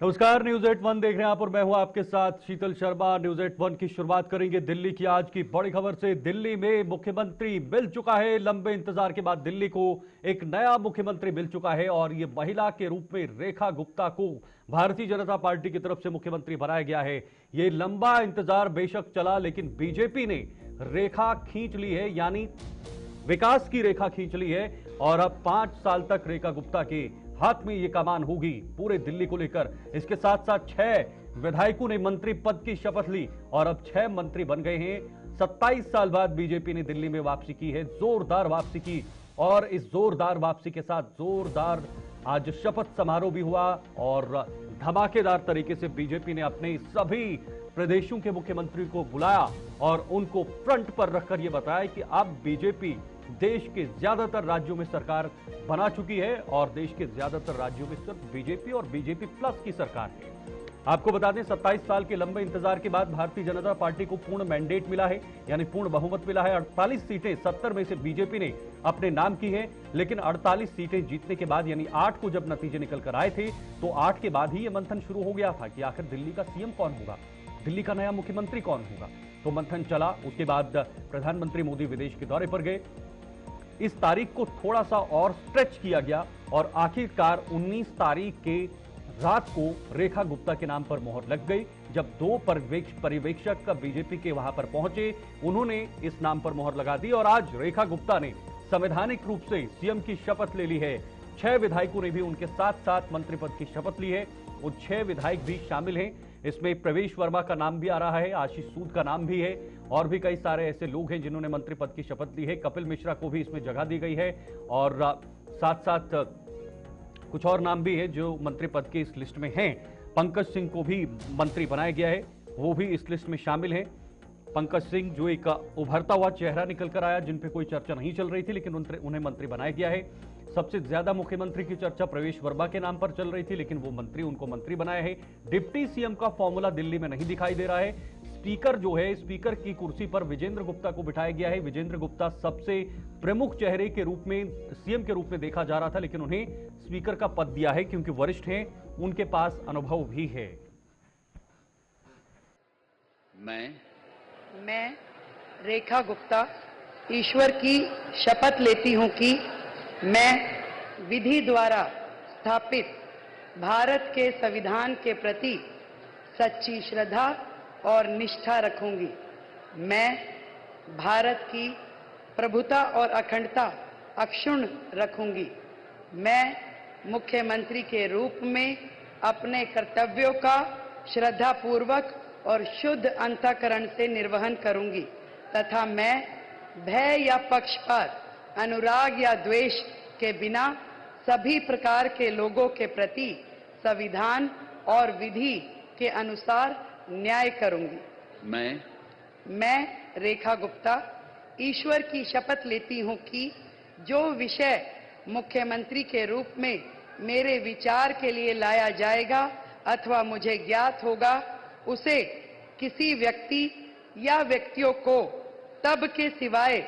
नमस्कार, न्यूज 81 देख रहे हैं आप और मैं हूं आपके साथ शीतल शर्मा। न्यूज 81 की शुरुआत करेंगे दिल्ली की आज की बड़ी खबर से। दिल्ली में मुख्यमंत्री मिल चुका है। लंबे इंतजार के बाद दिल्ली को एक नया मुख्यमंत्री मिल चुका है और ये महिला के रूप में रेखा गुप्ता को भारतीय जनता पार्टी की तरफ से मुख्यमंत्री बनाया गया है। ये लंबा इंतजार बेशक चला, लेकिन बीजेपी ने रेखा खींच ली है, यानी विकास की रेखा खींच ली है और अब 5 साल तक रेखा गुप्ता के हाथ में यह कमान होगी पूरे दिल्ली को लेकर। इसके साथ साथ 6 विधायकों ने मंत्री पद की शपथ ली और अब 6 मंत्री बन गए हैं। 27 साल बाद बीजेपी ने दिल्ली में वापसी की है, जोरदार वापसी की। और इस जोरदार वापसी के साथ जोरदार आज शपथ समारोह भी हुआ और धमाकेदार तरीके से बीजेपी ने अपने सभी प्रदेशों के मुख्यमंत्री को बुलाया और उनको फ्रंट पर रखकर यह बताया कि अब बीजेपी देश के ज्यादातर राज्यों में सरकार बना चुकी है और देश के ज्यादातर राज्यों में सिर्फ बीजेपी और बीजेपी प्लस की सरकार है। आपको बता दें, 27 साल के लंबे इंतजार के बाद भारतीय जनता पार्टी को पूर्ण मैंडेट मिला है, यानी पूर्ण बहुमत मिला है। 48 सीटें 70 में से बीजेपी ने अपने नाम की हैं, लेकिन 48 सीटें जीतने के बाद यानी 8 को जब नतीजे निकल कर आए थे तो 8 के बाद ही यह मंथन शुरू हो गया था कि आखिर दिल्ली का सीएम कौन होगा, दिल्ली का नया मुख्यमंत्री कौन होगा। तो मंथन चला, उसके बाद प्रधानमंत्री मोदी विदेश के दौरे पर गए। इस तारीख को थोड़ा सा और स्ट्रेच किया गया और आखिरकार 19 तारीख के रात को रेखा गुप्ता के नाम पर मोहर लग गई। जब 2 पर्यवेक्षक बीजेपी के वहां पर पहुंचे, उन्होंने इस नाम पर मोहर लगा दी और आज रेखा गुप्ता ने संवैधानिक रूप से सीएम की शपथ ले ली है। 6 विधायकों ने भी उनके साथ साथ मंत्री पद की शपथ ली है। वो 6 विधायक भी शामिल हैं। इसमें प्रवेश वर्मा का नाम भी आ रहा है, आशीष सूद का नाम भी है और भी कई सारे ऐसे लोग हैं जिन्होंने मंत्री पद की शपथ ली है। कपिल मिश्रा को भी इसमें जगह दी गई है और साथ साथ कुछ और नाम भी है जो मंत्री पद की इस लिस्ट में हैं। पंकज सिंह को भी मंत्री बनाया गया है, वो भी इस लिस्ट में शामिल है। पंकज सिंह जो एक उभरता हुआ चेहरा निकल कर आया, जिन पे कोई चर्चा नहीं चल रही थी, लेकिन उन्हें मंत्री बनाया गया है। सबसे ज्यादा मुख्यमंत्री की चर्चा प्रवेश वर्मा के नाम पर चल रही थी, लेकिन वो उनको मंत्री बनाया है। डिप्टी सीएम का फॉर्मूला दिल्ली में नहीं दिखाई दे रहा है। स्पीकर जो है, स्पीकर की कुर्सी पर विजेंद्र गुप्ता को बिठाया गया है। विजेंद्र गुप्ता सबसे प्रमुख चेहरे के रूप में सीएम के रूप में देखा जा रहा था, लेकिन उन्हें स्पीकर का पद दिया है क्योंकि वरिष्ठ हैं, उनके पास अनुभव भी है। मैं रेखा गुप्ता ईश्वर की शपथ लेती हूं कि मैं विधि द्वारा स्थापित भारत के संविधान के प्रति सच्ची श्रद्धा और निष्ठा रखूंगी। मैं भारत की प्रभुता और अखंडता अक्षुण्ण रखूंगी। मैं मुख्यमंत्री के रूप में अपने कर्तव्यों का श्रद्धापूर्वक और शुद्ध अंतःकरण से निर्वहन करूंगी तथा मैं भय या पक्षपात, अनुराग या द्वेष के बिना सभी प्रकार के लोगों के प्रति संविधान और विधि के अनुसार न्याय करूंगी। मैं रेखा गुप्ता ईश्वर की शपथ लेती हूं कि जो विषय मुख्यमंत्री के रूप में मेरे विचार के लिए लाया जाएगा अथवा मुझे ज्ञात होगा, उसे किसी व्यक्ति या व्यक्तियों को तब के सिवाय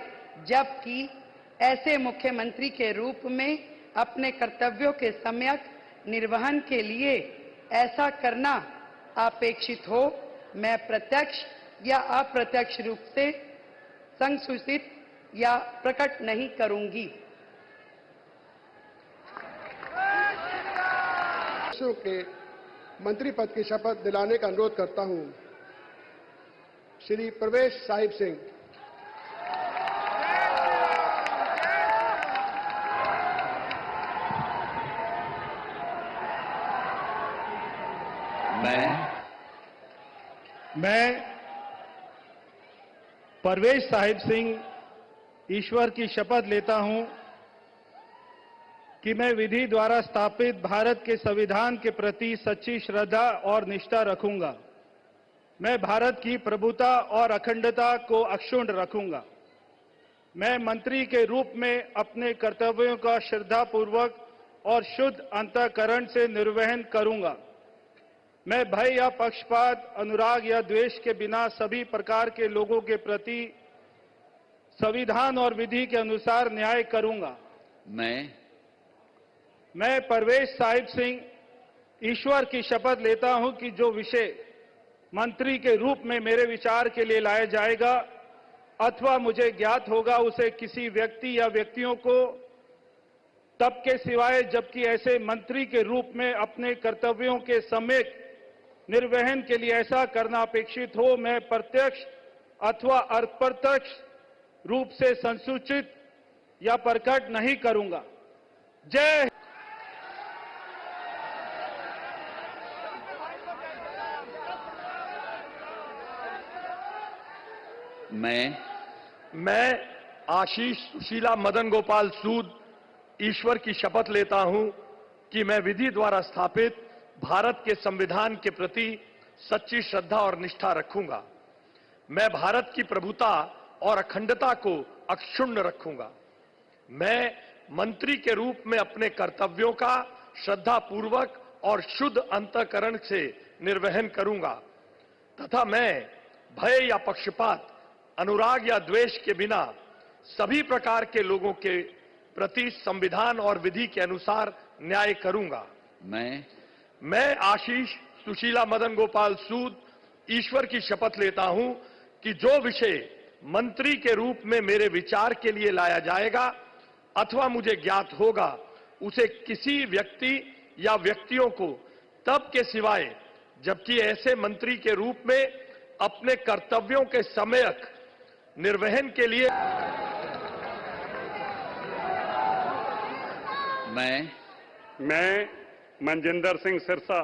जबकि ऐसे मुख्यमंत्री के रूप में अपने कर्तव्यों के सम्यक निर्वहन के लिए ऐसा करना अपेक्षित हो, मैं प्रत्यक्ष या अप्रत्यक्ष रूप से संसूचित या प्रकट नहीं करूंगी। के मंत्री पद की शपथ दिलाने का अनुरोध करता हूं। श्री प्रवेश साहिब सिंह। मैं परवेश साहिब सिंह ईश्वर की शपथ लेता हूं कि मैं विधि द्वारा स्थापित भारत के संविधान के प्रति सच्ची श्रद्धा और निष्ठा रखूंगा। मैं भारत की प्रभुता और अखंडता को अक्षुण्ण रखूंगा। मैं मंत्री के रूप में अपने कर्तव्यों का श्रद्धापूर्वक और शुद्ध अंतःकरण से निर्वहन करूंगा। मैं भय या पक्षपात, अनुराग या द्वेष के बिना सभी प्रकार के लोगों के प्रति संविधान और विधि के अनुसार न्याय करूंगा। मैं परवेश साहिब सिंह ईश्वर की शपथ लेता हूं कि जो विषय मंत्री के रूप में मेरे विचार के लिए लाया जाएगा अथवा मुझे ज्ञात होगा उसे किसी व्यक्ति या व्यक्तियों को तब के सिवाय जबकि ऐसे मंत्री के रूप में अपने कर्तव्यों के सम्यक निर्वहन के लिए ऐसा करना अपेक्षित हो, मैं प्रत्यक्ष अथवा अप्रत्यक्ष रूप से संसूचित या प्रकट नहीं करूंगा। जय हिंद। मैं आशीष सुशीला मदन गोपाल सूद ईश्वर की शपथ लेता हूं कि मैं विधि द्वारा स्थापित भारत के संविधान के प्रति सच्ची श्रद्धा और निष्ठा रखूंगा। मैं भारत की प्रभुता और अखंडता को अक्षुण्ण रखूंगा। मैं मंत्री के रूप में अपने कर्तव्यों का श्रद्धापूर्वक और शुद्ध अंतःकरण से निर्वहन करूंगा तथा मैं भय या पक्षपात, अनुराग या द्वेष के बिना सभी प्रकार के लोगों के प्रति संविधान और विधि के अनुसार न्याय करूंगा। मैं आशीष सुशीला मदन गोपाल सूद ईश्वर की शपथ लेता हूं कि जो विषय मंत्री के रूप में मेरे विचार के लिए लाया जाएगा अथवा मुझे ज्ञात होगा उसे किसी व्यक्ति या व्यक्तियों को तब के सिवाय जबकि ऐसे मंत्री के रूप में अपने कर्तव्यों के सम्यक निर्वहन के लिए मैं मनजिंदर सिंह सिरसा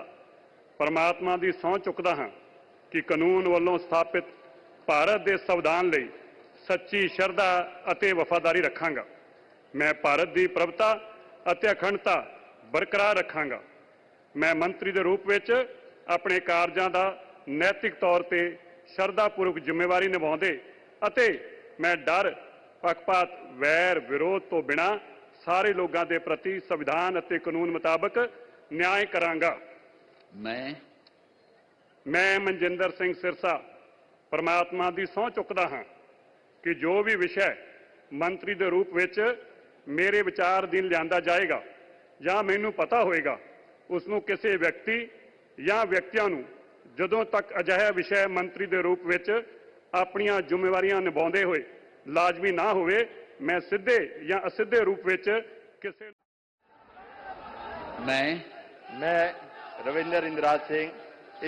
परमात्मा ਦੀ ਸਹੁੰ ਚੁੱਕਦਾ ਹਾਂ ਕਿ ਕਾਨੂੰਨ ਵੱਲੋਂ ਸਥਾਪਿਤ ਭਾਰਤ ਦੇ ਸੰਵਿਧਾਨ ਲਈ ਸੱਚੀ ਸ਼ਰਧਾ ਅਤੇ ਵਫਾਦਾਰੀ ਰੱਖਾਂਗਾ। ਮੈਂ ਭਾਰਤ ਦੀ ਪ੍ਰਭੁਤਾ ਅਤੇ ਅਖੰਡਤਾ ਬਰਕਰਾਰ ਰੱਖਾਂਗਾ। ਮੈਂ ਮੰਤਰੀ ਦੇ ਰੂਪ ਵਿੱਚ ਆਪਣੇ ਕਾਰਜਾਂ ਦਾ ਨੈਤਿਕ ਤੌਰ ਤੇ ਸ਼ਰਧਾਪੂਰਵਕ ਜ਼ਿੰਮੇਵਾਰੀ ਨਿਭਾਉਂਦੇ ਅਤੇ ਮੈਂ ਡਰ, ਪੱਖਪਾਤ, ਵੈਰ, ਵਿਰੋਧ ਤੋਂ ਬਿਨਾਂ ਸਾਰੇ ਲੋਕਾਂ ਦੇ ਪ੍ਰਤੀ ਸੰਵਿਧਾਨ ਅਤੇ ਕਾਨੂੰਨ ਮੁਤਾਬਕ ਨਿਆਂ ਕਰਾਂਗਾ। ਮੈਂ ਮਨਜਿੰਦਰ ਸਿੰਘ ਸਿਰਸਾ ਪਰਮਾਤਮਾ ਦੀ ਸਹੁੰ ਚੁੱਕਦਾ ਹਾਂ ਕਿ ਜੋ ਵੀ ਵਿਸ਼ਾ ਮੰਤਰੀ ਦੇ ਰੂਪ ਵਿੱਚ ਮੇਰੇ ਵਿਚਾਰ ਅਧੀਨ ਲਿਆਂਦਾ ਜਾਏਗਾ ਜਾਂ ਮੈਨੂੰ ਪਤਾ ਹੋਏਗਾ ਉਸ ਨੂੰ ਕਿਸੇ ਵਿਅਕਤੀ ਜਾਂ ਵਿਅਕਤੀਆਂ ਨੂੰ ਜਦੋਂ ਤੱਕ ਅਜਿਹਾ ਵਿਸ਼ਾ ਮੰਤਰੀ ਦੇ ਰੂਪ ਵਿੱਚ ਆਪਣੀਆਂ ਜ਼ਿੰਮੇਵਾਰੀਆਂ ਨਿਭਾਉਂਦੇ ਹੋਏ ਲਾਜ਼ਮੀ ਨਾ ਹੋਵੇ मैं सीधे या असिधे रूप ਵਿੱਚ ਕਿਸੇ मैं रविंदर इंद्राज सिंह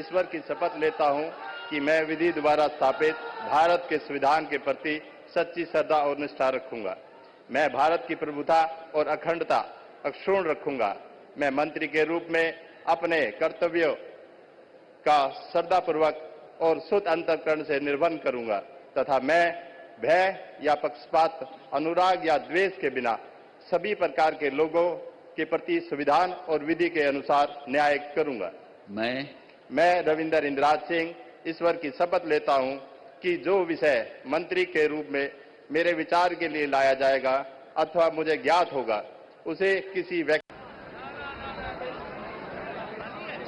ईश्वर की शपथ लेता हूं कि मैं विधि द्वारा स्थापित भारत के संविधान के प्रति सच्ची श्रद्धा और निष्ठा रखूंगा। मैं भारत की प्रभुता और अखंडता अक्षुण्ण रखूंगा। मैं मंत्री के रूप में अपने कर्तव्यों का श्रद्धापूर्वक और शुद्ध अंतःकरण से निर्वहन करूंगा तथा मैं भय या पक्षपात, अनुराग या द्वेष के बिना सभी प्रकार के लोगों के प्रति संविधान और विधि के अनुसार न्याय करूंगा। मैं रविंदर इंद्राज सिंह ईश्वर की शपथ लेता हूं कि जो विषय मंत्री के रूप में मेरे विचार के लिए लाया जाएगा अथवा मुझे ज्ञात होगा उसे किसी व्यक्ति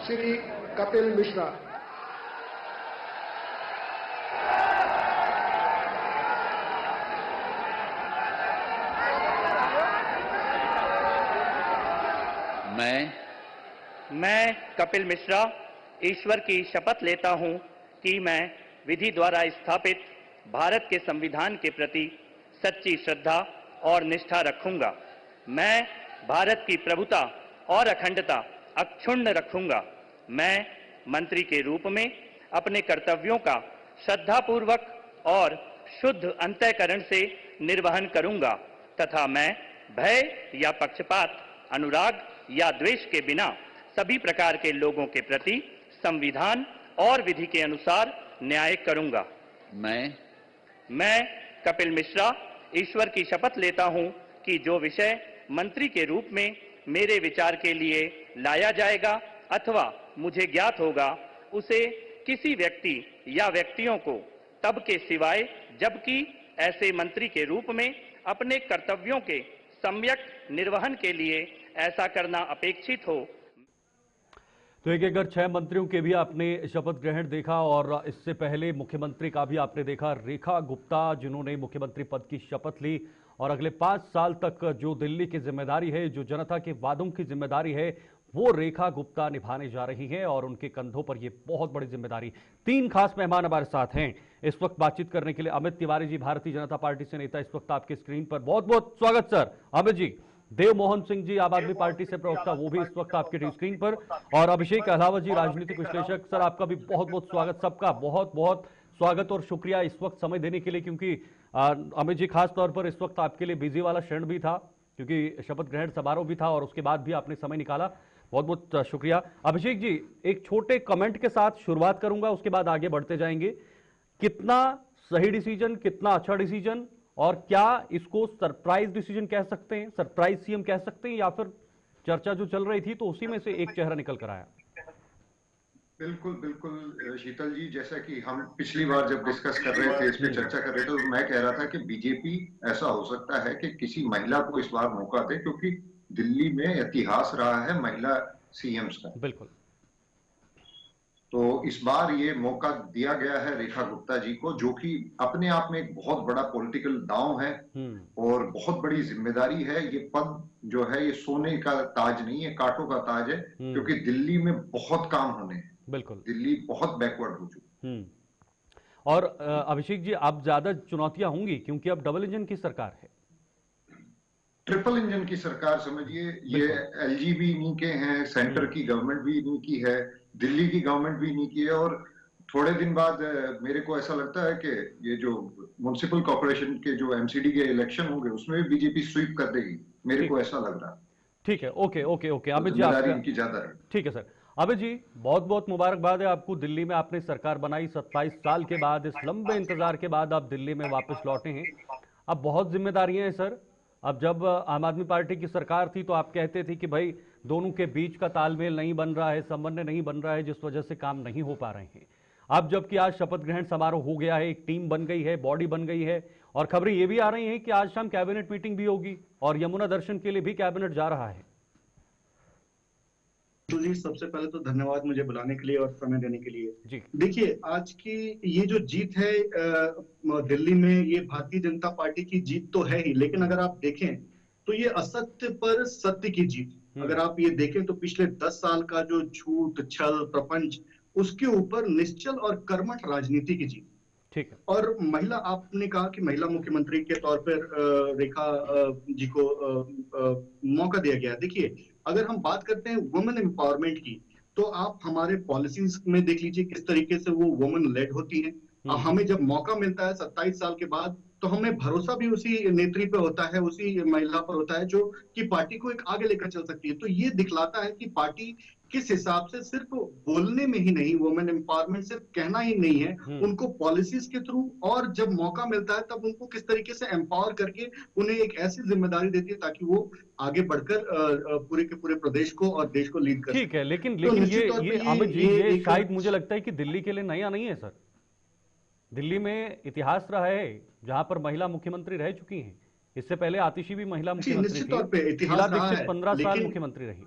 श्री कपिल मिश्रा। मैं कपिल मिश्रा ईश्वर की शपथ लेता हूं कि मैं विधि द्वारा स्थापित भारत के संविधान के प्रति सच्ची श्रद्धा और निष्ठा रखूंगा। मैं भारत की प्रभुता और अखंडता अक्षुण्ण रखूंगा। मैं मंत्री के रूप में अपने कर्तव्यों का श्रद्धापूर्वक और शुद्ध अंतःकरण से निर्वहन करूंगा तथा मैं भय या पक्षपात, अनुराग या द्वेष के बिना सभी प्रकार के लोगों के प्रति संविधान और विधि के अनुसार न्याय करूंगा। मैं कपिल मिश्रा ईश्वर की शपथ लेता हूं कि जो विषय मंत्री के रूप में मेरे विचार के लिए लाया जाएगा अथवा मुझे ज्ञात होगा उसे किसी व्यक्ति या व्यक्तियों को तब के सिवाय जबकि ऐसे मंत्री के रूप में अपने कर्तव्यों के सम्यक निर्वहन के लिए ऐसा करना अपेक्षित हो। तो एक अगर 6 मंत्रियों के भी आपने शपथ ग्रहण देखा और इससे पहले मुख्यमंत्री का भी आपने देखा, रेखा गुप्ता, जिन्होंने मुख्यमंत्री पद की शपथ ली और अगले 5 साल तक जो दिल्ली की जिम्मेदारी है, जो जनता के वादों की जिम्मेदारी है, वो रेखा गुप्ता निभाने जा रही हैं और उनके कंधों पर ये बहुत बड़ी जिम्मेदारी। 3 खास मेहमान हमारे साथ हैं इस वक्त बातचीत करने के लिए। अमित तिवारी जी, भारतीय जनता पार्टी से नेता, इस वक्त आपके स्क्रीन पर। बहुत बहुत स्वागत सर अमित जी। देव मोहन सिंह जी, आम आदमी पार्टी से प्रवक्ता, वो भी इस वक्त आपके स्क्रीन पर। और अभिषेक अहलावत जी, राजनीतिक विश्लेषक। सर आपका भी बहुत बहुत स्वागत, सबका बहुत बहुत स्वागत और शुक्रिया इस वक्त समय देने के लिए, क्योंकि अमित जी खास तौर पर इस वक्त आपके लिए बिजी वाला क्षण भी था, क्योंकि शपथ ग्रहण समारोह भी था और उसके बाद भी आपने समय निकाला। बहुत बहुत शुक्रिया। अभिषेक जी, एक छोटे कमेंट के साथ शुरुआत करूंगा, उसके बाद आगे बढ़ते जाएंगे। कितना सही डिसीजन, कितना अच्छा डिसीजन, और क्या इसको सरप्राइज डिसीजन कह सकते हैं, सरप्राइज सीएम कह सकते हैं, या फिर चर्चा जो चल रही थी तो उसी में से एक चेहरा निकल कर आया? बिल्कुल बिल्कुल शीतल जी, जैसा कि हम पिछली बार जब डिस्कस कर रहे थे, इस पे चर्चा कर रहे थे, तो मैं कह रहा था कि बीजेपी ऐसा हो सकता है कि किसी महिला को इस बार मौका दे, क्योंकि दिल्ली में इतिहास रहा है महिला सीएम्स का। बिल्कुल। तो इस बार ये मौका दिया गया है रेखा गुप्ता जी को, जो कि अपने आप में एक बहुत बड़ा पॉलिटिकल दांव है और बहुत बड़ी जिम्मेदारी है। ये पद जो है ये सोने का ताज नहीं है, कांटों का ताज है, क्योंकि दिल्ली में बहुत काम होने हैं। बिल्कुल, दिल्ली बहुत बैकवर्ड हो चुकी। और अभिषेक जी, अब ज्यादा चुनौतियां होंगी क्योंकि अब डबल इंजन की सरकार है, ट्रिपल इंजन की सरकार समझिए। ये एलजी भी इन्हीं के हैं, सेंटर की गवर्नमेंट भी इन्हीं की है, दिल्ली की गवर्नमेंट भी इन्हीं की है। और थोड़े दिन बाद मेरे को ऐसा लगता है कि ये जो म्युनिसिपल कॉर्पोरेशन के जो एमसीडी के इलेक्शन होंगे उसमें भी बीजेपी स्वीप कर देगी, मेरे को ऐसा लग रहा है। ठीक है, okay okay okay. Amit ji, इनकी ज्यादा है। ठीक है सर। अमित जी, बहुत बहुत मुबारकबाद है आपको। दिल्ली में आपने सरकार बनाई 27 साल के बाद, इस लंबे इंतजार के बाद आप दिल्ली में वापस लौटे हैं। अब बहुत जिम्मेदारियां हैं सर। अब जब आम आदमी पार्टी की सरकार थी तो आप कहते थे कि भाई दोनों के बीच का तालमेल नहीं बन रहा है, समन्वय नहीं बन रहा है, जिस वजह से काम नहीं हो पा रहे हैं। अब जबकि आज शपथ ग्रहण समारोह हो गया है, एक टीम बन गई है, बॉडी बन गई है, और खबरें ये भी आ रही हैं कि आज शाम कैबिनेट मीटिंग भी होगी और यमुना दर्शन के लिए भी कैबिनेट जा रहा है। जी, सबसे पहले तो धन्यवाद मुझे बुलाने के लिए और समय देने के लिए। जी देखिए, आज की ये जो जीत है दिल्ली में, ये भारतीय जनता पार्टी की जीत तो है ही, लेकिन अगर आप देखें तो ये असत्य पर सत्य की जीत। अगर आप ये देखें तो पिछले 10 साल का जो झूठ, छल, प्रपंच, उसके ऊपर निश्चल और कर्मठ राजनीति की जीत। ठीक है। और महिला, आपने कहा कि महिला मुख्यमंत्री के तौर पर रेखा जी को मौका दिया गया। देखिए, अगर हम बात करते हैं वुमेन एम्पावरमेंट की, तो आप हमारे पॉलिसीज में देख लीजिए किस तरीके से वो वुमेन लेड होती हैं। हमें जब मौका मिलता है 27 साल के बाद, तो हमें भरोसा भी उसी नेत्री पे होता है, उसी महिला पर होता है जो कि पार्टी को एक आगे लेकर चल सकती है। तो ये दिखलाता है कि पार्टी किस हिसाब से सिर्फ बोलने में ही नहीं, वुमेन एम्पावरमेंट सिर्फ कहना ही नहीं है, उनको पॉलिसीज के थ्रू और जब मौका मिलता है तब उनको किस तरीके से एम्पावर करके उन्हें एक ऐसी जिम्मेदारी देती है ताकि वो आगे बढ़कर पूरे के पूरे प्रदेश को और देश को लीड कर। ठीक है, लेकिन ये अमित जी, ये शायद मुझे लगता है कि दिल्ली के लिए नया नहीं है सर। दिल्ली में इतिहास रहा है जहां पर महिला मुख्यमंत्री रह चुकी हैं। इससे पहले आतिशी भी महिला मुख्यमंत्री थी, शीला दीक्षित 15 साल मुख्यमंत्री रही।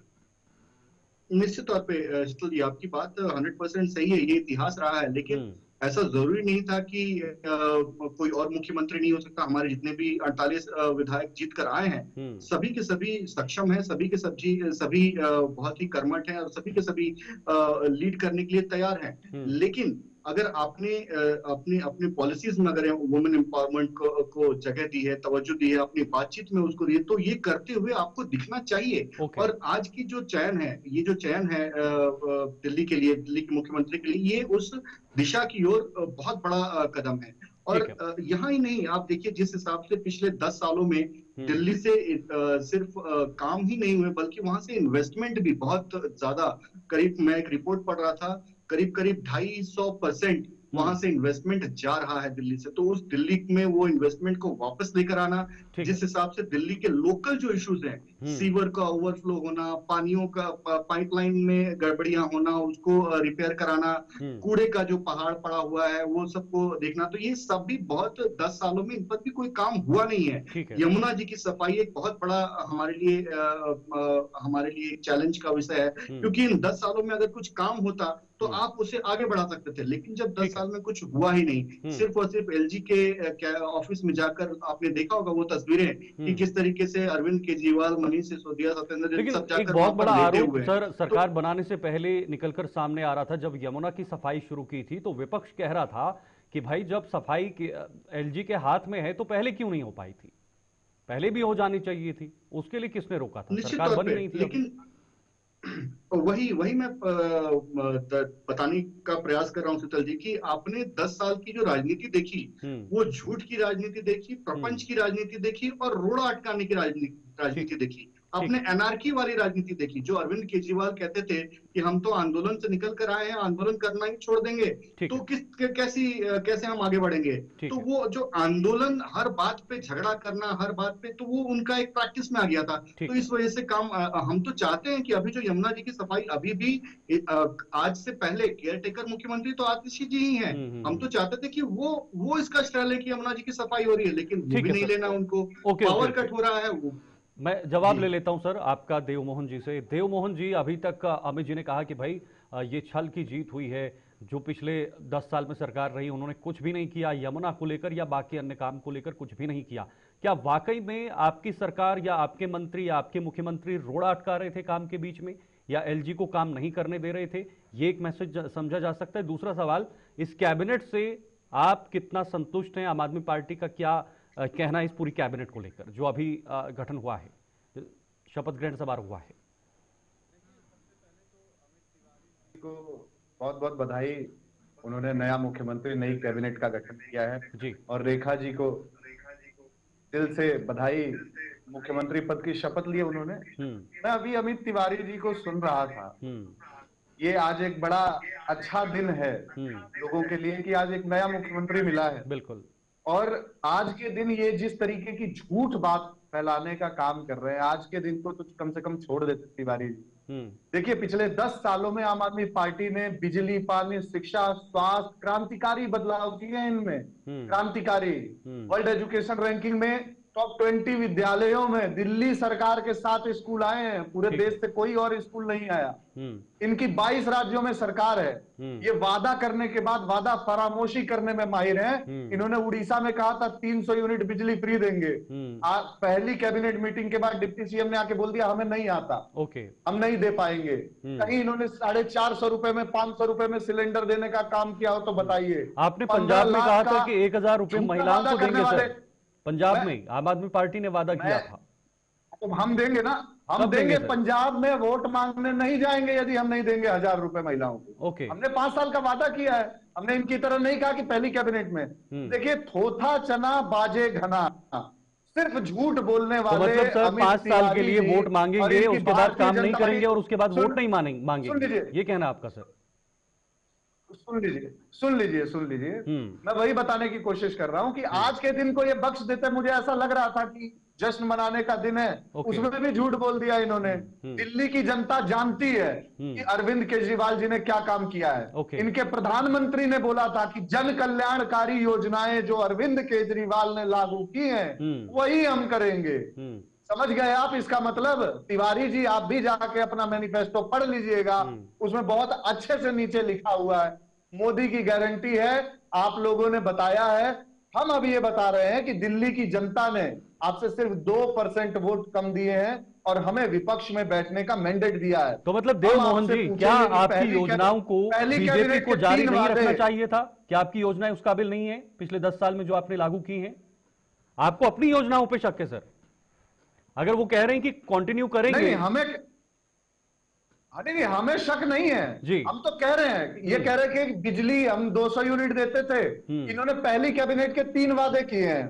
निश्चित तौर पे शीतल जी, आपकी बात 100% सही है, ये इतिहास रहा है, लेकिन ऐसा जरूरी नहीं था कि कोई और मुख्यमंत्री नहीं हो सकता। हमारे जितने भी 48 विधायक जीत कर आए हैं, सभी के सभी सक्षम हैं, सभी के सभी बहुत ही कर्मठ हैं और सभी के सभी लीड करने के लिए तैयार हैं। लेकिन अगर आपने अपने पॉलिसीज में अगर वुमेन एम्पावरमेंट को जगह दी है, तवज्जो दी है, अपनी बातचीत में उसको दी है, तो ये करते हुए आपको दिखना चाहिए। और आज की जो चयन है, ये जो चयन है दिल्ली के लिए, दिल्ली के मुख्यमंत्री के लिए, ये उस दिशा की ओर बहुत बड़ा कदम है। और यहाँ ही नहीं, आप देखिए जिस हिसाब से पिछले 10 सालों में दिल्ली से सिर्फ काम ही नहीं हुए, बल्कि वहां से इन्वेस्टमेंट भी बहुत ज्यादा, करीब मैं एक रिपोर्ट पढ़ रहा था, करीब 250% वहां से इन्वेस्टमेंट जा रहा है दिल्ली से। तो उस दिल्ली में वो इन्वेस्टमेंट को वापस लेकर आना, जिस हिसाब से दिल्ली के लोकल जो इश्यूज हैं, सीवर का ओवरफ्लो होना, पानियों का पाइपलाइन में गड़बड़ियां होना, उसको रिपेयर कराना, कूड़े का जो पहाड़ पड़ा हुआ है वो सबको देखना, तो ये सब भी बहुत 10 सालों में इन पर भी कोई काम हुआ नहीं है। यमुना जी की सफाई एक बहुत बड़ा हमारे लिए चैलेंज का विषय है, क्योंकि इन 10 सालों में अगर कुछ काम होता तो तो आप उसे आगे बढ़ा सकते थे। लेकिन जब 10 साल में कुछ हुआ ही नहीं, सिर्फ और सिर्फ एलजी के ऑफिस में जाकर आपने देखा होगा वो तस्वीरें कि किस तरीके से अरविंद केजरीवाल, मनीष सिसोदिया, सत्येंद्र लेकिन सब जाकर एक बहुत बड़ा वहां पर लेटे आरोप हुए सर हैं। सरकार बनाने से पहले निकलकर सामने आ रहा था। जब यमुना की सफाई शुरू की थी तो विपक्ष कह रहा था कि भाई जब सफाई एलजी के हाथ में है तो पहले क्यों नहीं हो पाई थी, पहले भी हो जानी चाहिए थी, उसके लिए किसने रोका था? निश्चित सरकार तौर बनी पे, नहीं थी। लेकिन वही मैं बताने का प्रयास कर रहा हूं शीतल जी की आपने 10 साल की जो राजनीति देखी, वो झूठ की राजनीति देखी, प्रपंच की राजनीति देखी और रोड़ा अटकाने की राजनीति देखी। आपने एनआरकी वाली राजनीति देखी। जो अरविंद केजरीवाल कहते थे कि हम तो आंदोलन से निकल कर आए हैं, आंदोलन करना ही छोड़ देंगे, तो कैसे हम आगे बढ़ेंगे? तो वो जो आंदोलन, हर बात पे झगड़ा करना, हर बात पे, तो वो उनका एक प्रैक्टिस में आ गया था। तो इस वजह से काम हम तो चाहते हैं कि अभी जो यमुना जी की सफाई अभी भी आज से पहले केयर टेकर मुख्यमंत्री तो आतिशी जी ही हैं। हम तो चाहते थे कि वो इसका श्रेय ले कि यमुना जी की सफाई हो रही है, लेकिन वो भी नहीं लेना उनको। पावर कट हो रहा है वो। मैं जवाब ले लेता हूं सर आपका देवमोहन जी से। देवमोहन जी, अभी तक अमित जी ने कहा कि भाई ये छल की जीत हुई है, जो पिछले 10 साल में सरकार रही उन्होंने कुछ भी नहीं किया, यमुना को लेकर या बाकी अन्य काम को लेकर कुछ भी नहीं किया। क्या वाकई में आपकी सरकार या आपके मंत्री या आपके मुख्यमंत्री रोड़ा अटका रहे थे काम के बीच में, या एलजी को काम नहीं करने दे रहे थे? ये एक मैसेज समझा जा सकता है। दूसरा सवाल, इस कैबिनेट से आप कितना संतुष्ट हैं? आम आदमी पार्टी का क्या कहना है इस पूरी कैबिनेट को लेकर जो अभी गठन हुआ है, शपथ ग्रहण समारोह हुआ है? को बहुत बहुत बधाई, उन्होंने नया मुख्यमंत्री, नई कैबिनेट का गठन किया है जी। और रेखा जी को दिल से बधाई, मुख्यमंत्री पद की शपथ ली उन्होंने। मैं अभी अमित तिवारी जी को सुन रहा था। ये आज एक बड़ा अच्छा दिन है लोगों के लिए कि आज एक नया मुख्यमंत्री मिला है। बिल्कुल। और आज के दिन ये जिस तरीके की झूठ बात फैलाने का काम कर रहे हैं, आज के दिन को तो कम से कम छोड़ देते तिवारी जी। देखिए, पिछले 10 सालों में आम आदमी पार्टी ने बिजली, पानी, शिक्षा, स्वास्थ्य, क्रांतिकारी बदलाव किए हैं इनमें, क्रांतिकारी। वर्ल्ड एजुकेशन रैंकिंग में टॉप 20 विद्यालयों में दिल्ली सरकार के 7 स्कूल आए हैं, पूरे देश से कोई और स्कूल नहीं आया। इनकी 22 राज्यों में सरकार है। ये वादा करने के बाद वादा फरामोशी करने में माहिर हैं। इन्होंने उड़ीसा में कहा था 300 यूनिट बिजली फ्री देंगे। आज पहली कैबिनेट मीटिंग के बाद डिप्टी सीएम ने आके बोल दिया हमें नहीं आता, हम नहीं दे पाएंगे। कहीं इन्होंने 450 रुपए में, 500 रुपए में सिलेंडर देने का काम किया हो तो बताइए। आपने पंजाब में कहा था कि 1000 रुपए महिलाओं को देंगे सर, पंजाब में आम आदमी पार्टी ने वादा किया था। तो हम देंगे ना, हम देंगे। पंजाब में वोट मांगने नहीं जाएंगे यदि हम नहीं देंगे 1000 रुपए महिलाओं को। हमने 5 साल का वादा किया है। हमने इनकी तरह नहीं कहा कि पहली कैबिनेट में। देखिए, थोथा चना बाजे घना, सिर्फ झूठ बोलने वाले। तो मतलब सर 5 साल के लिए वोट मांगेंगे, उसके बाद काम नहीं करेंगे और उसके बाद वोट नहीं मांगेंगे, ये कहना आपका सर? सुन लीजिए। मैं वही बताने की कोशिश कर रहा हूं कि आज के दिन को ये बख्श देते, मुझे ऐसा लग रहा था कि जश्न मनाने का दिन है, उसमें भी झूठ बोल दिया इन्होंने। दिल्ली की जनता जानती है कि अरविंद केजरीवाल जी ने क्या काम किया है। इनके प्रधानमंत्री ने बोला था कि जन कल्याणकारी योजनाएं जो अरविंद केजरीवाल ने लागू की हैं वही हम करेंगे। समझ गए आप इसका मतलब? तिवारी जी, आप भी जाके अपना मैनिफेस्टो पढ़ लीजिएगा, उसमें बहुत अच्छे से नीचे लिखा हुआ है, मोदी की गारंटी है, आप लोगों ने बताया है। हम अब ये बता रहे हैं कि दिल्ली की जनता ने आपसे सिर्फ 2% वोट कम दिए हैं और हमें विपक्ष में बैठने का मैंडेट दिया है। तो मतलब देवमोहन जी, क्या आपकी योजनाओं को बीजेपी को जारी नहीं रखना चाहिए था? क्या आपकी योजनाएं उस काबिल नहीं है पिछले 10 साल में जो आपने लागू की हैं? आपको अपनी योजनाओं पर शक है सर? अगर वो कह रहे हैं कि कंटिन्यू करेंगे। नहीं, हमें शक नहीं है जी। हम तो कह रहे हैं, ये कह रहे हैं कि बिजली हम 200 यूनिट देते थे। इन्होंने पहली कैबिनेट के 3 वादे किए हैं।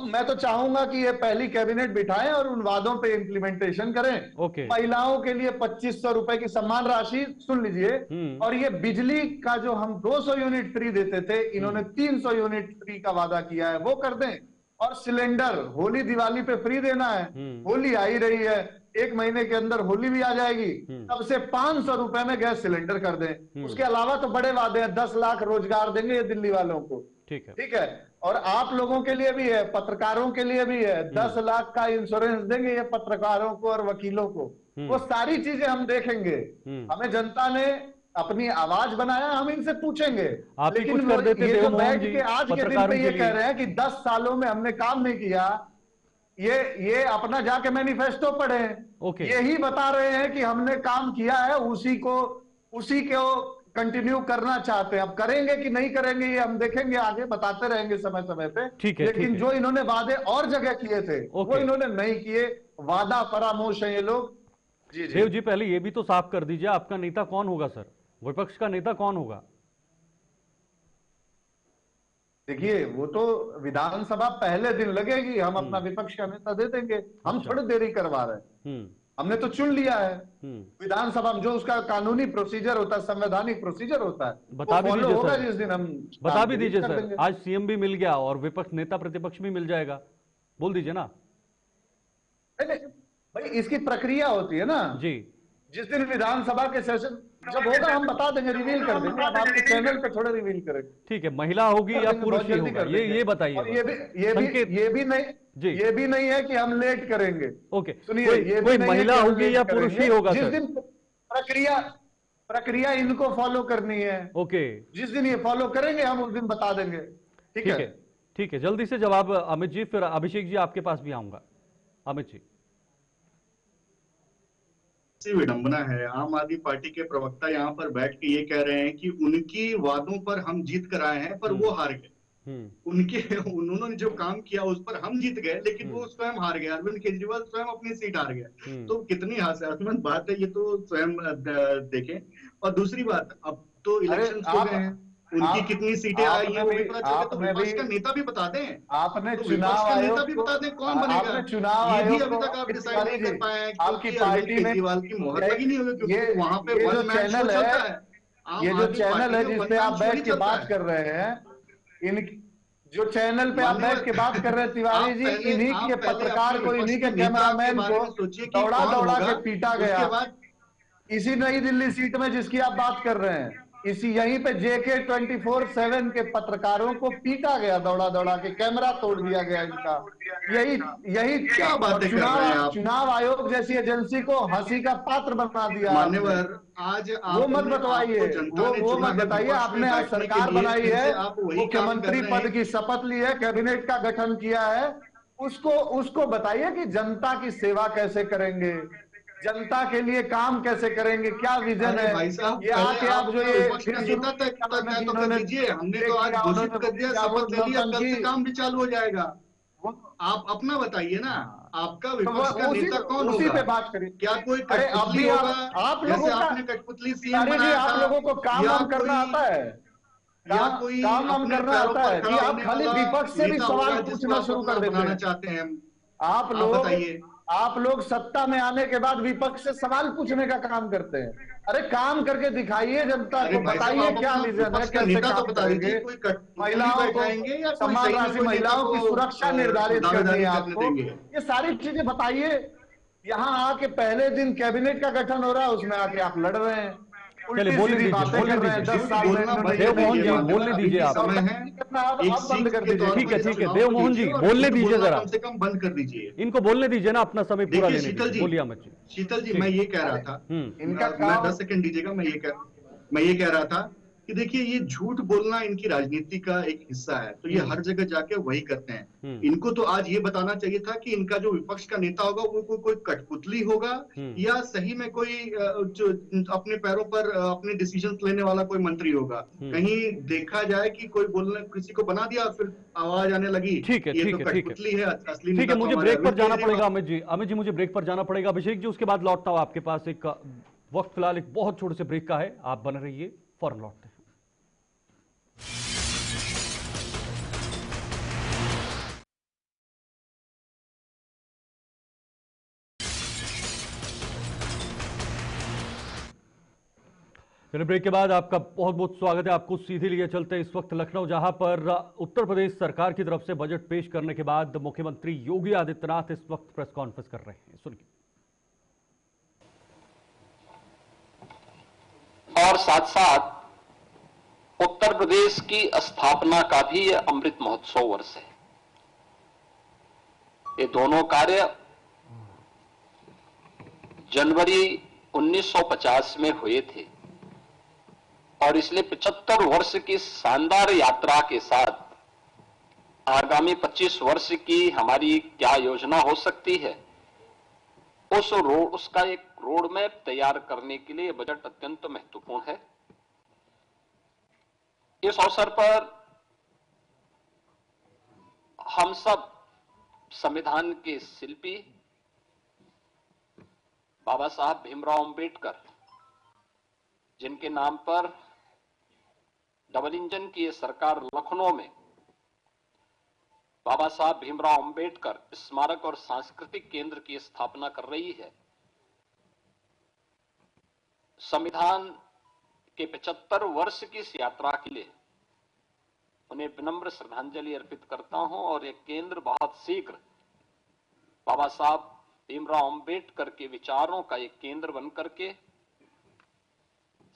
मैं तो चाहूंगा कि ये पहली कैबिनेट बिठाएं और उन वादों पे इम्प्लीमेंटेशन करें। महिलाओं के लिए 2500 रुपए की सम्मान राशि, सुन लीजिए। और ये बिजली का जो हम 200 यूनिट फ्री देते थे, इन्होंने 300 यूनिट फ्री का वादा किया है, वो कर दें। और सिलेंडर होली दिवाली पे फ्री देना है। होली आ ही रही है, 1 महीने के अंदर होली भी आ जाएगी, तब से 500 रुपए में गैस सिलेंडर कर दें। उसके अलावा तो बड़े वादे हैं, 10 लाख रोजगार देंगे ये दिल्ली वालों को। ठीक है। और आप लोगों के लिए भी है, पत्रकारों के लिए भी है, 10 लाख का इंश्योरेंस देंगे ये पत्रकारों को और वकीलों को। वो सारी चीजें हम देखेंगे। हमें जनता ने अपनी आवाज बनाया, हम इनसे पूछेंगे। आप ही लेकिन कुछ कर देते ये जो देवमोहन बैठ जी के आज के दिन पत्रकारों पे के ये लिए। कह रहे हैं कि 10 सालों में हमने काम नहीं किया, ये अपना जाके मैनिफेस्टो पढ़े, यही बता रहे हैं कि हमने काम किया है, उसी को कंटिन्यू करना चाहते हैं। अब करेंगे कि नहीं करेंगे ये हम देखेंगे, आगे बताते रहेंगे समय समय पे। ठीक है, लेकिन जो इन्होंने वादे और जगह किए थे वो इन्होंने नहीं किए, वादा फरामोश है ये लोग। जी देव जी, पहले ये भी तो साफ कर दीजिए, आपका नेता कौन होगा सर? विपक्ष का नेता कौन होगा? देखिए, वो तो विधानसभा पहले दिन लगेगी, हम अपना विपक्ष का नेता दे देंगे। हम थोड़ी देरी करवा रहे हैं, हमने तो चुन लिया है। विधानसभा में जो उसका कानूनी प्रोसीजर होता है, संवैधानिक प्रोसीजर होता है, बता भी दीजिए होगा सर, जिस दिन हम बता भी दीजिए सर। आज सीएम भी मिल गया और विपक्ष नेता प्रतिपक्ष भी मिल जाएगा, बोल दीजिए ना। भाई इसकी प्रक्रिया होती है ना जी। जिस दिन विधानसभा के सेशन जब होगा हम बता देंगे, रिवील कर देंगे। अब आपके चैनल पे थोड़े रिवील करेंगे। ठीक है, महिला होगी या पुरुष ही होगा, ये बताइए। और ये भी नहीं है कि हम लेट करेंगे। ओके, सुनिए, कोई महिला होगी या पुरुष ही होगा जिस सर? दिन प्रक्रिया इनको फॉलो करनी है। ओके, जिस दिन ये फॉलो करेंगे हम उस दिन बता देंगे। ठीक है, ठीक है। जल्दी से जवाब अमित जी, फिर अभिषेक जी आपके पास भी आऊंगा। अमित जी। विडंबना है, आम आदमी पार्टी के प्रवक्ता यहाँ पर बैठ के ये कह रहे हैं कि उनकी वादों पर हम जीत कर आए हैं, पर वो हार गए। उन्होंने जो काम किया उस पर हम जीत गए, लेकिन वो स्वयं हार गए। अरविंद केजरीवाल स्वयं अपनी सीट हार गए। तो कितनी हास्यास्पद बात है ये, तो स्वयं देखें। और दूसरी बात, अब तो इलेक्शन हो गए हैं, उनकी कितनी सीटें आई हैं वो भी पता चले, तो विपक्ष का नेता भी बता दें। आपने चुनाव नेता भी बता दें कौन बनेगा। चुनाव ये भी अभी तक आप डिसाइड नहीं कर पाए हैं, आपकी पार्टी में केजरीवाल की मोहर लगी नहीं होगी, क्योंकि वहां पे ये जो चैनल है, ये जो चैनल है जिसपे आप बैठ के बात कर रहे हैं, इन जो चैनल पे आप बैठ के बात कर रहे हैं तिवारी जी, इन्हीं के पत्रकार को, इन्हीं के कैमरामैन को दौड़ा दौड़ा के पीटा गया इसी नई दिल्ली सीट में जिसकी आप बात कर रहे हैं। इसी यहीं पे JK 24/7 के पत्रकारों को पीटा गया, दौड़ा दौड़ा के कैमरा तोड़ दिया गया इनका। यही क्या बातें कर रहे हैं आप? चुनाव आयोग जैसी एजेंसी को हंसी का पात्र बना दिया। मान्यवर, आज वो मत बताइए, वो मत बताइए। आपने आज सरकार बनाई है, मुख्यमंत्री पद की शपथ ली है, कैबिनेट का गठन किया है, उसको बताइए कि जनता की सेवा कैसे करेंगे, जनता के लिए काम कैसे करेंगे, क्या विजन है। भाई साहब, ये आके आप जो ये नेता तक तो कर दीजिए, हमने तो आज घोषित कर दिया, शपथ ले लिया, कल से काम भी चालू हो जाएगा। आप अपना बताइए ना, आपका विपक्ष का नेता कौन होगा? उसी पे बात करिए। क्या कोई कठपुतली होगा? आप लोगों का, आपने कठपुतली सीएम बनाया आप लोगों को काम करना आता है, या कोई काम करना आता है कि आप खाली विपक्ष से भी सवाल पूछना शुरू कर देना चाहते हैं? आप लोग बताइए। आप लोग सत्ता में आने के बाद विपक्ष से सवाल पूछने का काम करते हैं। अरे काम करके दिखाइए, जनता को बताइए क्या विजन है, कैसे काम करेंगे, महिलाओं को, समान राशि महिलाओं की सुरक्षा निर्धारित करनी है आपको, ये सारी चीजें बताइए। यहाँ आके पहले दिन कैबिनेट का गठन हो रहा है, उसमें आके आप लड़ रहे हैं, चलिए बोलने दीजिए, 10 साल में। देवमोहन जी बोलने दीजिए, आप बंद कर दीजिए। ठीक है, देवमोहन जी बोलने दीजिए, जरा कम से कम बंद कर दीजिए, इनको बोलने दीजिए ना, अपना समय पूरा लेने दीजिए। बोलिए अमित जी। शीतल जी, मैं ये कह रहा था, इनका मैं 10 सेकंड दीजिएगा। मैं ये कह रहा था कि देखिए, ये झूठ बोलना इनकी राजनीति का एक हिस्सा है, तो ये हर जगह जाके वही करते हैं। इनको तो आज ये बताना चाहिए था कि इनका जो विपक्ष का नेता होगा वो कोई कठपुतली होगा या सही में कोई जो अपने पैरों पर अपने डिसीजंस लेने वाला कोई मंत्री होगा। कहीं देखा जाए कि कोई बोलने किसी को बना दिया, फिर आवाज आने लगी। ठीक है, कठपुतली है, असली ठीक है। मुझे ब्रेक पर जाना पड़ेगा अमित जी, मुझे ब्रेक पर जाना पड़ेगा। अभिषेक जी, उसके बाद लौटता हूं आपके पास। एक वक्त फिलहाल एक बहुत छोटे से ब्रेक का है, आप बने रहिए, फौरन लौटते हैं। ब्रेक के बाद आपका बहुत बहुत स्वागत है। आपको सीधे लिए चलते हैं इस वक्त लखनऊ, जहां पर उत्तर प्रदेश सरकार की तरफ से बजट पेश करने के बाद मुख्यमंत्री योगी आदित्यनाथ इस वक्त प्रेस कॉन्फ्रेंस कर रहे हैं। सुनिए। और साथ साथ उत्तर प्रदेश की स्थापना का भी यह अमृत महोत्सव वर्ष है। ये दोनों कार्य जनवरी 1950 में हुए थे। और इसलिए 75 वर्ष की शानदार यात्रा के साथ आगामी 25 वर्ष की हमारी क्या योजना हो सकती है, उसका एक रोड मैप तैयार करने के लिए बजट अत्यंत महत्वपूर्ण है। इस अवसर पर हम सब संविधान के शिल्पी बाबा साहब भीमराव अंबेडकर, जिनके नाम पर डबल इंजन की सरकार लखनऊ में बाबा साहब भीमराव अंबेडकर स्मारक और सांस्कृतिक केंद्र की स्थापना कर रही है, संविधान के 75 वर्ष की इस यात्रा के लिए उन्हें विनम्र श्रद्धांजलि अर्पित करता हूं और यह केंद्र बहुत शीघ्र बाबा साहब भीमराव अंबेडकर के विचारों का एक केंद्र बनकर के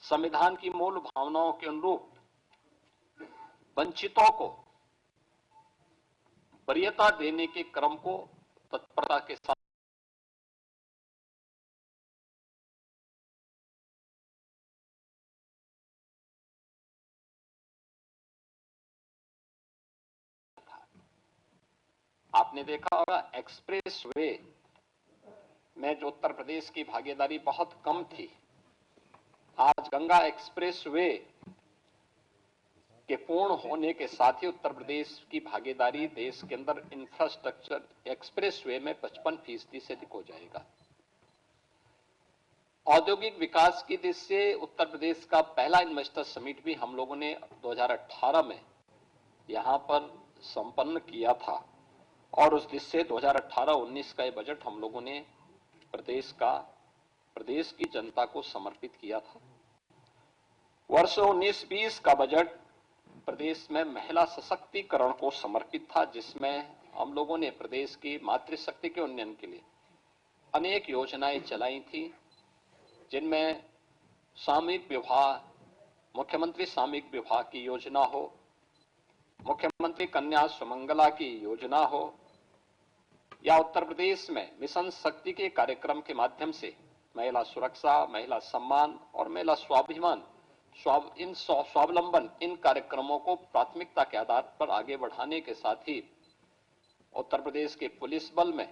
संविधान की मूल भावनाओं के अनुरूप वंचितों को वरीयता देने के क्रम को तत्परता के साथ आपने देखा होगा एक्सप्रेस वे में जो उत्तर प्रदेश की भागीदारी बहुत कम थी, आज गंगा एक्सप्रेस वे के पूर्ण होने के साथ ही उत्तर प्रदेश की भागीदारी देश के अंदर इंफ्रास्ट्रक्चर एक्सप्रेस वे में 55% से अधिक हो जाएगा। औद्योगिक विकास की दृष्टि से उत्तर प्रदेश का पहला इन्वेस्टर समिट भी हम लोगों ने 2018 में यहां पर संपन्न किया था और उस दृष्टि से 2018-19 का ये बजट हम लोगों ने प्रदेश की जनता को समर्पित किया था। वर्ष 19-20 का बजट प्रदेश में महिला सशक्तिकरण को समर्पित था, जिसमें हम लोगों ने प्रदेश की मातृशक्ति के उन्नयन के लिए अनेक योजनाएं चलाई थी, जिनमें सामूहिक विवाह, मुख्यमंत्री सामूहिक विवाह की योजना हो, मुख्यमंत्री कन्या सुमंगला की योजना हो, या उत्तर प्रदेश में मिशन शक्ति के कार्यक्रम के माध्यम से महिला सुरक्षा, महिला सम्मान और महिला स्वाभिमान, स्वावलंबन, इन कार्यक्रमों को प्राथमिकता के आधार पर आगे बढ़ाने के साथ ही उत्तर प्रदेश के पुलिस बल में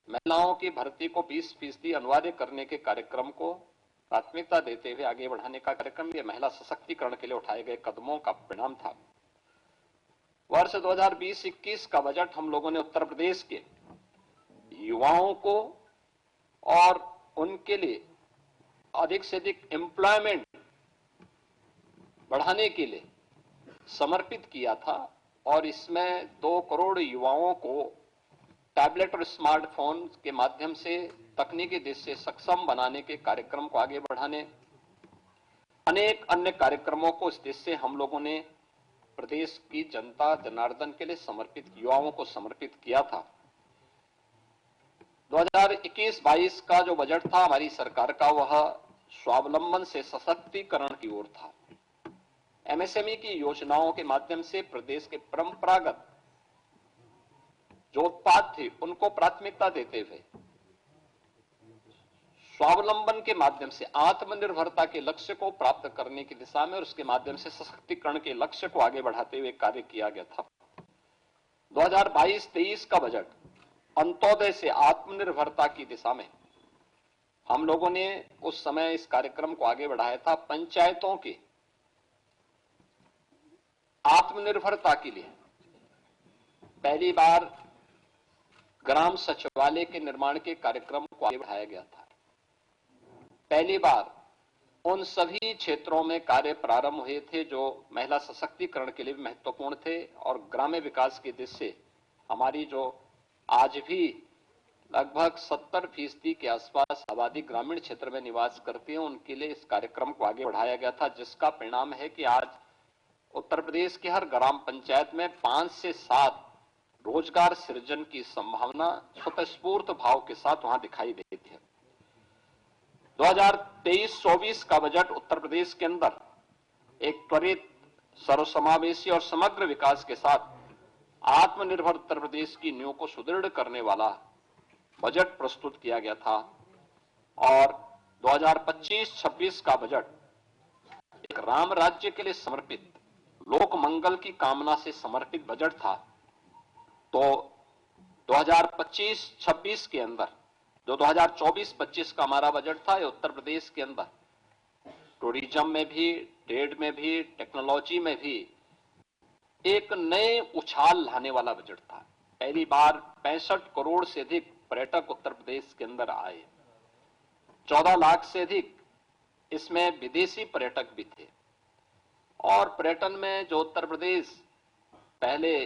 महिलाओं की भर्ती को 20% अनिवार्य करने के कार्यक्रम को प्राथमिकता देते हुए आगे बढ़ाने का कार्यक्रम ये महिला सशक्तिकरण के लिए उठाए गए कदमों का परिणाम था। वर्ष 2020-21 का बजट हम लोगों ने उत्तर प्रदेश के युवाओं को और उनके लिए अधिक से अधिक एम्प्लॉयमेंट बढ़ाने के लिए समर्पित किया था और इसमें 2 करोड़ युवाओं को टैबलेट और स्मार्टफोन के माध्यम से तकनीकी दृष्टि से सक्षम बनाने के कार्यक्रम को आगे बढ़ाने, अनेक अन्य कार्यक्रमों को इस दृष्टि से हम लोगों ने प्रदेश की जनता जनार्दन के लिए समर्पित, युवाओं को समर्पित किया था। 2021-22 का जो बजट था हमारी सरकार का, वह स्वावलंबन से सशक्तिकरण की ओर था। एमएसएमई की योजनाओं के माध्यम से प्रदेश के परंपरागत जो उत्पाद थे उनको प्राथमिकता देते हुए स्वावलंबन के माध्यम से आत्मनिर्भरता के लक्ष्य को प्राप्त करने की दिशा में और उसके माध्यम से सशक्तिकरण के लक्ष्य को आगे बढ़ाते हुए कार्य किया गया था। 2022-23 का बजट अंत्योदय से आत्मनिर्भरता की दिशा में हम लोगों ने उस समय इस कार्यक्रम को आगे बढ़ाया था। पंचायतों की आत्मनिर्भरता के लिए पहली बार ग्राम सचिवालय के निर्माण के कार्यक्रम को आगे बढ़ाया गया था। पहली बार उन सभी क्षेत्रों में कार्य प्रारंभ हुए थे जो महिला सशक्तिकरण के लिए भी महत्वपूर्ण थे और ग्राम्य विकास की दृष्टि से हमारी जो आज भी लगभग 70% के आसपास आबादी ग्रामीण क्षेत्र में निवास करती है, उनके लिए इस कार्यक्रम को आगे बढ़ाया गया था, जिसका परिणाम है कि आज उत्तर प्रदेश के हर ग्राम पंचायत में 5 से 7 रोजगार सृजन की संभावना स्वतःस्फूर्त भाव के साथ वहां दिखाई देती है। 2023-24 का बजट उत्तर प्रदेश के अंदर एक त्वरित, सर्वसमावेशी और समग्र विकास के साथ आत्मनिर्भर उत्तर प्रदेश की नींव को सुदृढ़ करने वाला बजट प्रस्तुत किया गया था और 2025-26 का बजट एक राम राज्य के लिए समर्पित, लोक मंगल की कामना से समर्पित बजट था, तो 2025-26 के अंदर जो 2024-25 का हमारा बजट था, ये उत्तर प्रदेश के अंदर टूरिज्म में भी, ट्रेड में भी, टेक्नोलॉजी में भी एक नए उछाल लाने वाला बजट था। पहली बार 65 करोड़ से अधिक पर्यटक उत्तर प्रदेश के अंदर आए। 14 लाख से अधिक इसमें विदेशी पर्यटक भी थे। और पर्यटन में जो उत्तर प्रदेश पहले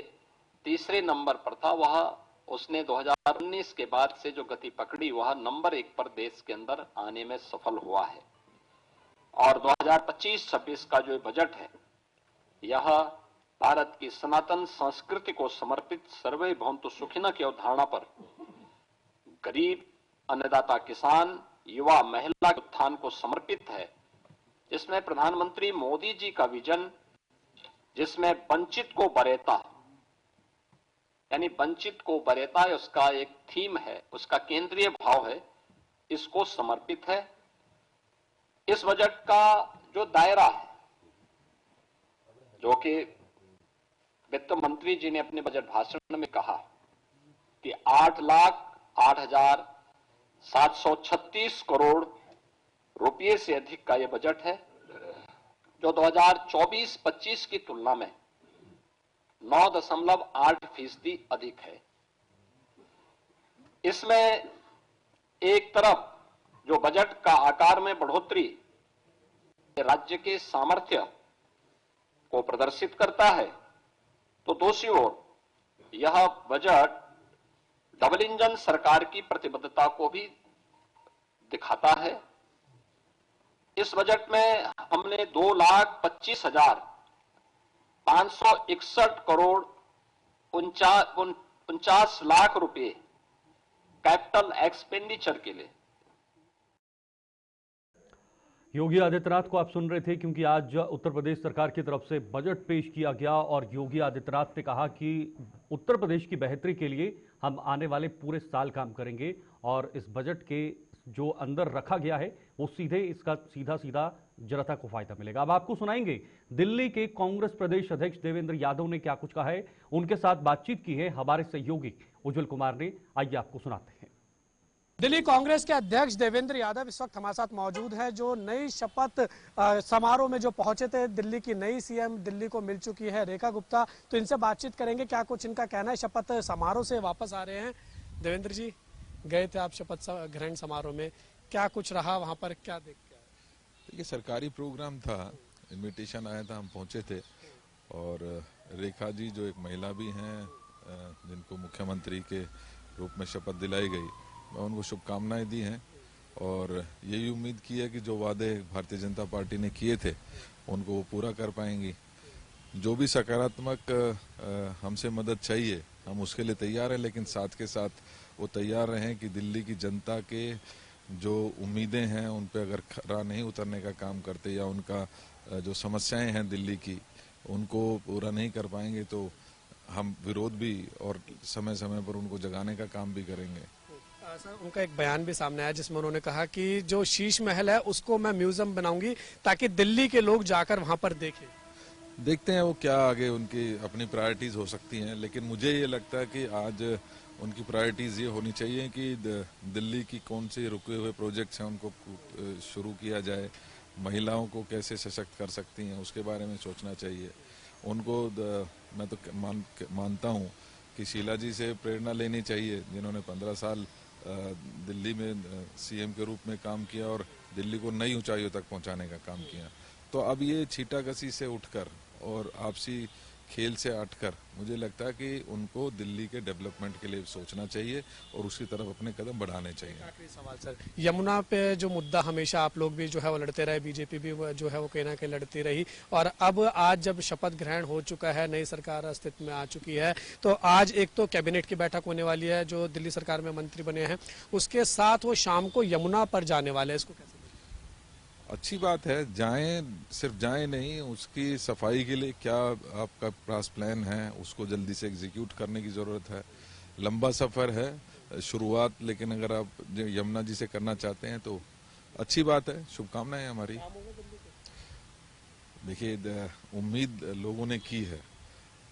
तीसरे नंबर पर था, वह उसने 2019 के बाद से जो गति पकड़ी, वह नंबर 1 पर देश के अंदर आने में सफल हुआ है। और 2025-26 का जो बजट है, यह भारत की सनातन संस्कृति को समर्पित सर्वे भवन्तु सुखिनः की अवधारणा पर गरीब, अन्नदाता किसान, युवा, महिला के उत्थान को समर्पित है, जिसमें प्रधानमंत्री मोदी जी का विजन, जिसमें वंचित को वरेता, यानी वंचित को वरेता उसका एक थीम है, उसका केंद्रीय भाव है, इसको समर्पित है। इस बजट का जो दायरा है, जो कि वित्त मंत्री जी ने अपने बजट भाषण में कहा कि 8,08,736 करोड़ रुपये से अधिक का यह बजट है, जो 2024-25 की तुलना में 9.8% अधिक है। इसमें एक तरफ जो बजट का आकार में बढ़ोतरी राज्य के सामर्थ्य को प्रदर्शित करता है, तो दूसरी ओर यह बजट डबल इंजन सरकार की प्रतिबद्धता को भी दिखाता है। इस बजट में हमने 2,25,561 करोड़ 49 लाख रुपए कैपिटल एक्सपेंडिचर के लिए। योगी आदित्यनाथ को आप सुन रहे थे, क्योंकि आज उत्तर प्रदेश सरकार की तरफ से बजट पेश किया गया और योगी आदित्यनाथ ने कहा कि उत्तर प्रदेश की बेहतरी के लिए हम आने वाले पूरे साल काम करेंगे और इस बजट के जो अंदर रखा गया है वो सीधे इसका सीधा जनता को फायदा मिलेगा। अब आपको सुनाएंगे दिल्ली के कांग्रेस प्रदेश अध्यक्ष देवेंद्र यादव ने क्या कुछ कहा है, उनके साथ बातचीत की है हमारे सहयोगी उज्जवल कुमार ने। आइए आपको सुनाते हैं। दिल्ली कांग्रेस के अध्यक्ष देवेंद्र यादव इस वक्त हमारे साथ मौजूद है, जो नई शपथ समारोह में जो पहुंचे थे। दिल्ली की नई सीएम दिल्ली को मिल चुकी है रेखा गुप्ता, तो इनसे बातचीत करेंगे क्या कुछ इनका कहना है। शपथ समारोह से वापस आ रहे हैं। देवेंद्र जी, गए थे आप शपथ ग्रहण समारोह में, क्या कुछ रहा वहां पर, क्या देख के आए? देखिए, सरकारी प्रोग्राम था, इनविटेशन आया था, हम पहुंचे थे और रेखा जी जो एक महिला भी हैं जिनको मुख्यमंत्री के रूप में शपथ दिलाई गई, मैं उनको शुभकामनाएं दी हैं और यही उम्मीद की है कि जो वादे भारतीय जनता पार्टी ने किए थे उनको वो पूरा कर पाएंगी। जो भी सकारात्मक हमसे मदद चाहिए हम उसके लिए तैयार हैं, लेकिन साथ के साथ वो तैयार रहें कि दिल्ली की जनता के जो उम्मीदें हैं उन पे अगर खरा नहीं उतरने का काम करते या उनका जो समस्याएं हैं दिल्ली की उनको पूरा नहीं कर पाएंगे तो हम विरोध भी और समय समय पर उनको जगाने का काम भी करेंगे। सर, उनका एक बयान भी सामने आया जिसमें उन्होंने कहा कि जो शीश महल है उसको मैं म्यूजियम बनाऊंगी ताकि दिल्ली के लोग जाकर वहां पर देखें। देखते हैं वो क्या आगे उनकी अपनी प्रायोरिटीज हो सकती हैं, लेकिन मुझे ये लगता है कि आज उनकी प्रायोरिटीज ये होनी चाहिए कि दिल्ली की कौन से रुके हुए प्रोजेक्ट्स हैं उनको शुरू किया जाए, महिलाओं को कैसे सशक्त कर सकती हैं उसके बारे में सोचना चाहिए उनको। मैं तो मानता हूँ कि शीला जी से प्रेरणा लेनी चाहिए, जिन्होंने 15 साल दिल्ली में सीएम के रूप में काम किया और दिल्ली को नई ऊंचाइयों तक पहुंचाने का काम किया। तो अब ये छीटाकशी से उठकर और आपसी खेल से हटकर मुझे लगता है कि उनको दिल्ली के डेवलपमेंट के लिए सोचना चाहिए और उसकी तरफ अपने कदम बढ़ाने चाहिए। आखिरी सवाल सर, यमुना पे जो मुद्दा हमेशा आप लोग भी जो है वो लड़ते रहे, बीजेपी भी जो है वो कहीं ना कहीं लड़ती रही, और अब आज जब शपथ ग्रहण हो चुका है, नई सरकार अस्तित्व में आ चुकी है, तो आज एक तो कैबिनेट की बैठक होने वाली है, जो दिल्ली सरकार में मंत्री बने हैं, उसके साथ वो शाम को यमुना पर जाने वाले हैं। इसको कैसे? अच्छी बात है, जाएं, सिर्फ जाएं नहीं, उसकी सफाई के लिए क्या आपका पास प्लान है उसको जल्दी से एग्जीक्यूट करने की जरूरत है। लंबा सफर है शुरुआत, लेकिन अगर आप यमुना जी से करना चाहते हैं तो अच्छी बात है, शुभकामनाएं हमारी। देखिए, उम्मीद लोगों ने की है।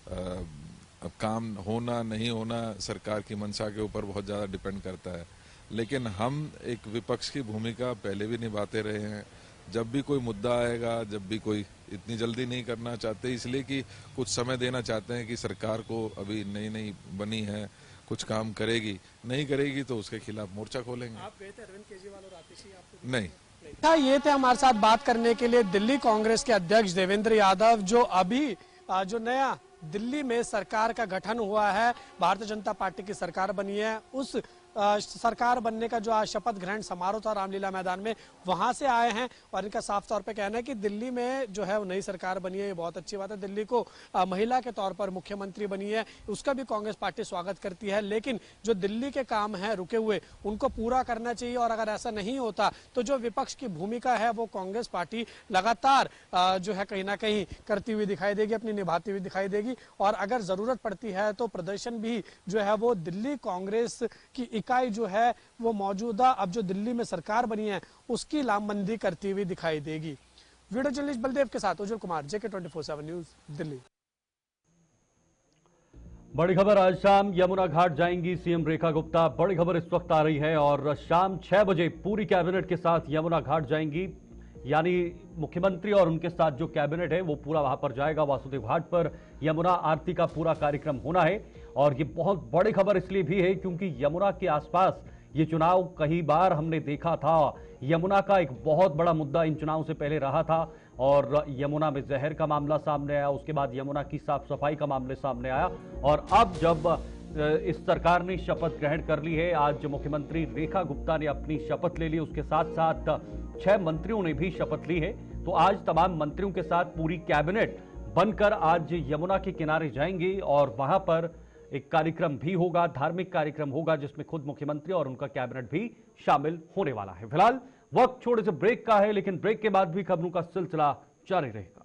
अब काम होना नहीं होना सरकार की मंशा के ऊपर बहुत ज़्यादा डिपेंड करता है, लेकिन हम एक विपक्ष की भूमिका पहले भी निभाते रहे हैं। जब भी कोई मुद्दा आएगा, जब भी कोई, इतनी जल्दी नहीं करना चाहते, इसलिए कि कुछ समय देना चाहते हैं कि सरकार को अभी नई नई बनी है, कुछ काम करेगी, नहीं करेगी तो उसके खिलाफ मोर्चा खोलेंगे। आप गए थे अरविंद केजरीवाल और आतिशी? आपको नहीं। ये थे हमारे साथ बात करने के लिए दिल्ली कांग्रेस के अध्यक्ष देवेंद्र यादव, जो अभी जो नया दिल्ली में सरकार का गठन हुआ है, भारतीय जनता पार्टी की सरकार बनी है, उस सरकार बनने का जो आज शपथ ग्रहण समारोह था रामलीला मैदान में, वहां से आए हैं। और इनका साफ तौर पे कहना है कि दिल्ली में जो है वो नई सरकार बनी है, ये बहुत अच्छी बात है। दिल्ली को महिला के तौर पर मुख्यमंत्री बनी है, उसका भी कांग्रेस पार्टी स्वागत करती है। लेकिन जो दिल्ली के काम है रुके हुए, उनको पूरा करना चाहिए। और अगर ऐसा नहीं होता तो जो विपक्ष की भूमिका है वो कांग्रेस पार्टी लगातार जो है कहीं ना कहीं करती हुई दिखाई देगी, अपनी निभाती हुई दिखाई देगी। और अगर जरूरत पड़ती है तो प्रदर्शन भी जो है वो दिल्ली कांग्रेस की इकाई जो है वो मौजूदा अब जो दिल्ली में सरकार बनी है उसकी लामबंदी करती हुई दिखाई देगी। वीडियो जर्नलिस्ट बलदेव के साथ उज्जवल कुमार, JK 24/7 न्यूज, दिल्ली। बड़ी खबर, आज शाम यमुना घाट जाएंगी सीएम रेखा गुप्ता। बड़ी खबर इस वक्त आ रही है और शाम 6 बजे पूरी कैबिनेट के साथ यमुना घाट जाएंगी, यानी मुख्यमंत्री और उनके साथ जो कैबिनेट है वो पूरा वहां पर जाएगा। वासुदेव घाट पर यमुना आरती का पूरा कार्यक्रम होना है। और ये बहुत बड़ी खबर इसलिए भी है क्योंकि यमुना के आसपास ये चुनाव कई बार हमने देखा था। यमुना का एक बहुत बड़ा मुद्दा इन चुनाव से पहले रहा था और यमुना में जहर का मामला सामने आया, उसके बाद यमुना की साफ सफाई का मामले सामने आया। और अब जब इस सरकार ने शपथ ग्रहण कर ली है, आज मुख्यमंत्री रेखा गुप्ता ने अपनी शपथ ले ली, उसके साथ साथ 6 मंत्रियों ने भी शपथ ली है। तो आज तमाम मंत्रियों के साथ पूरी कैबिनेट बनकर आज यमुना के किनारे जाएंगे और वहां पर एक कार्यक्रम भी होगा, धार्मिक कार्यक्रम होगा, जिसमें खुद मुख्यमंत्री और उनका कैबिनेट भी शामिल होने वाला है। फिलहाल वक्त छोटे से ब्रेक का है, लेकिन ब्रेक के बाद भी खबरों का सिलसिला जारी रहेगा।